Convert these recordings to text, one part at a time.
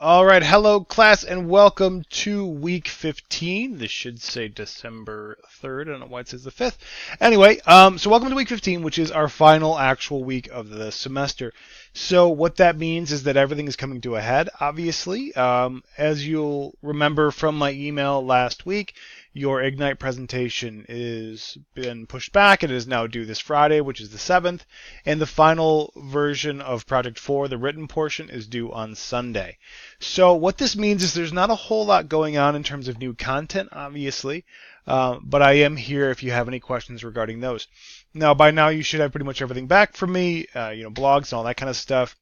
All right, hello class, and welcome to week 15. This should say December 3rd. I don't know why it says the 5th. Anyway, so welcome to week 15, which is our final actual week of the semester. So what that means is that everything is coming to a head, obviously. As you'll remember from my email last week, your Ignite presentation is been pushed back. It is now due this Friday, which is the 7th, and the final version of Project 4, the written portion, is due on Sunday. So what this means is there's not a whole lot going on in terms of new content, obviously, but I am here if you have any questions regarding those. Now, by now you should have pretty much everything back from me, blogs and all that kind of stuff.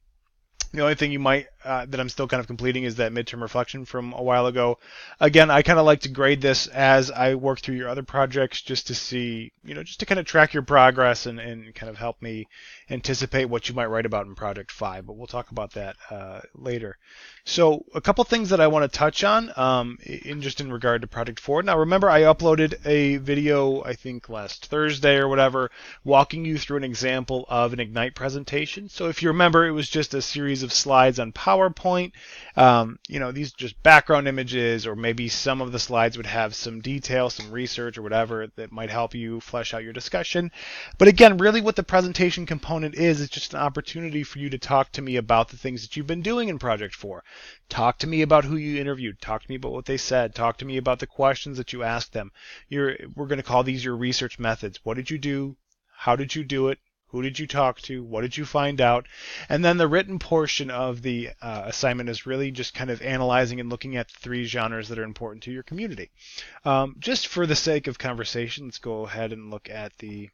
The only thing you might that I'm still kind of completing is that midterm reflection from a while ago. Again, I kind of like to grade this as I work through your other projects just to see, just to kind of track your progress and kind of help me anticipate what you might write about in Project 5. But we'll talk about that later. So a couple things that I want to touch on in regard to Project 4. Now remember I uploaded a video, I think last Thursday or whatever, walking you through an example of an Ignite presentation. So if you remember, it was just a series of slides on PowerPoint. These are just background images, or maybe some of the slides would have some detail, some research or whatever that might help you flesh out your discussion. But again, really what the presentation component is just an opportunity for you to talk to me about the things that you've been doing in Project 4. Talk to me about who you interviewed. Talk to me about what they said. Talk to me about the questions that you asked them. We're going to call these your research methods. What did you do? How did you do it? Who did you talk to? What did you find out? And then the written portion of the assignment is really just kind of analyzing and looking at the three genres that are important to your community. Just for the sake of conversation, let's go ahead and look at the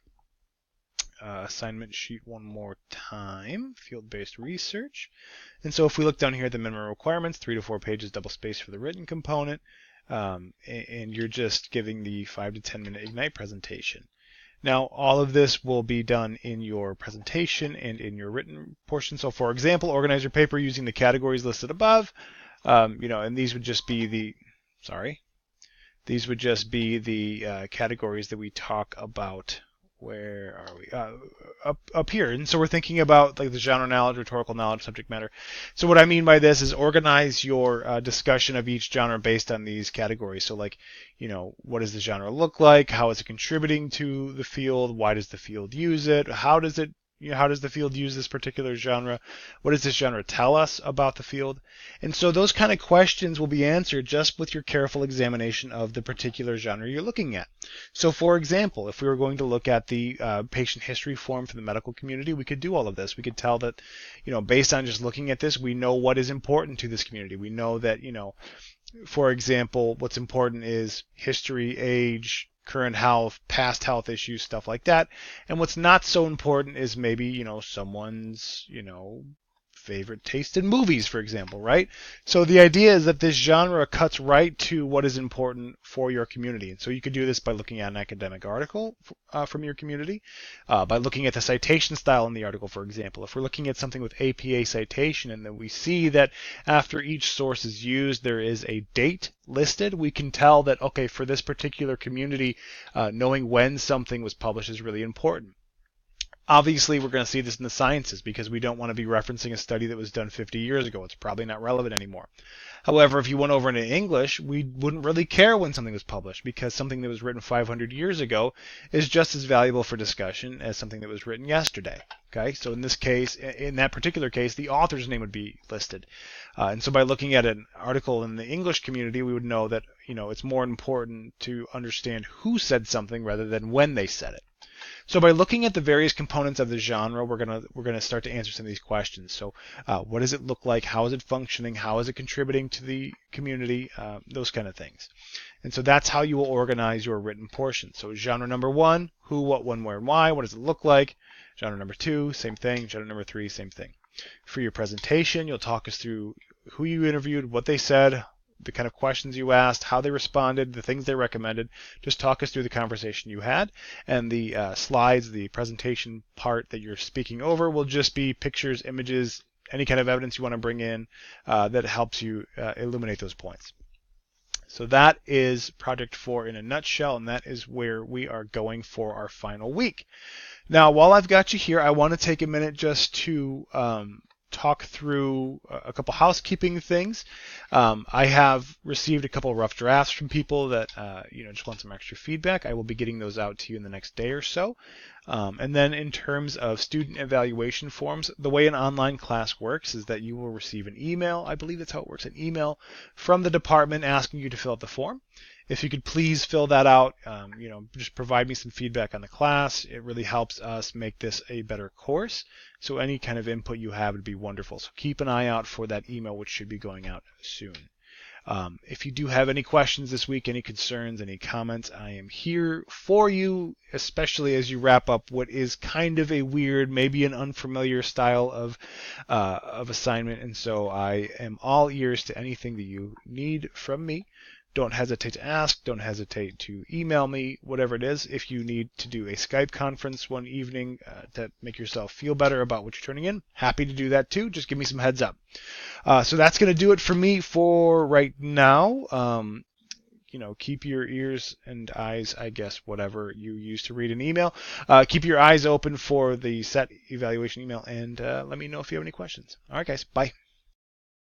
assignment sheet one more time, field-based research. And so if we look down here at the minimum requirements, 3 to 4 pages, double space for the written component, and you're just giving the 5 to 10 minute Ignite presentation. Now, all of this will be done in your presentation and in your written portion. So, for example, organize your paper using the categories listed above. And these would just be the categories that we talk about. Where are we? Up here. And so we're thinking about like the genre knowledge, rhetorical knowledge, subject matter. So what I mean by this is organize your discussion of each genre based on these categories. So like, what does the genre look like? How is it contributing to the field? Why does the field use it? How does the field use this particular genre? What does this genre tell us about the field? And so those kind of questions will be answered just with your careful examination of the particular genre you're looking at. So for example, if we were going to look at the patient history form for the medical community, we could do all of this. We could tell that, based on just looking at this, we know what is important to this community. We know that, for example, what's important is history, age, current health, past health issues, stuff like that. And what's not so important is maybe, someone's, favorite taste in movies, for example, right? So the idea is that this genre cuts right to what is important for your community. And so you could do this by looking at an academic article from your community, by looking at the citation style in the article, for example. If we're looking at something with APA citation and then we see that after each source is used, there is a date listed, we can tell that, okay, for this particular community, knowing when something was published is really important. Obviously, we're going to see this in the sciences because we don't want to be referencing a study that was done 50 years ago. It's probably not relevant anymore. However, if you went over into English, we wouldn't really care when something was published because something that was written 500 years ago is just as valuable for discussion as something that was written yesterday. Okay, so in this case, in that particular case, the author's name would be listed. And so by looking at an article in the English community, we would know that, it's more important to understand who said something rather than when they said it. So by looking at the various components of the genre, we're gonna start to answer some of these questions. So what does it look like? How is it functioning? How is it contributing to the community? Those kind of things. And so that's how you will organize your written portion. So genre number 1, who, what, when, where, and why. What does it look like? Genre number 2, same thing. Genre number 3, same thing. For your presentation, you'll talk us through who you interviewed, what they said, the kind of questions you asked, how they responded, the things they recommended. Just talk us through the conversation you had. And the slides, the presentation part that you're speaking over will just be pictures, images, any kind of evidence you want to bring in that helps you illuminate those points. So that is Project 4 in a nutshell, and that is where we are going for our final week. Now, while I've got you here, I want to take a minute just to talk through a couple housekeeping things. I have received a couple rough drafts from people that just want some extra feedback. I will be getting those out to you in the next day or so. And then in terms of student evaluation forms, the way an online class works is that you will receive an email. I believe that's how it works, an email from the department asking you to fill out the form. If you could please fill that out, just provide me some feedback on the class. It really helps us make this a better course. So any kind of input you have would be wonderful. So keep an eye out for that email, which should be going out soon. If you do have any questions this week, any concerns, any comments, I am here for you, especially as you wrap up what is kind of a weird, maybe an unfamiliar style of assignment. And so I am all ears to anything that you need from me. Don't hesitate to ask. Don't hesitate to email me, whatever it is. If you need to do a Skype conference one evening to make yourself feel better about what you're turning in, happy to do that too. Just give me some heads up. So that's going to do it for me for right now. Keep your ears and eyes, I guess, whatever you use to read an email. Keep your eyes open for the set evaluation email, and let me know if you have any questions. All right, guys. Bye.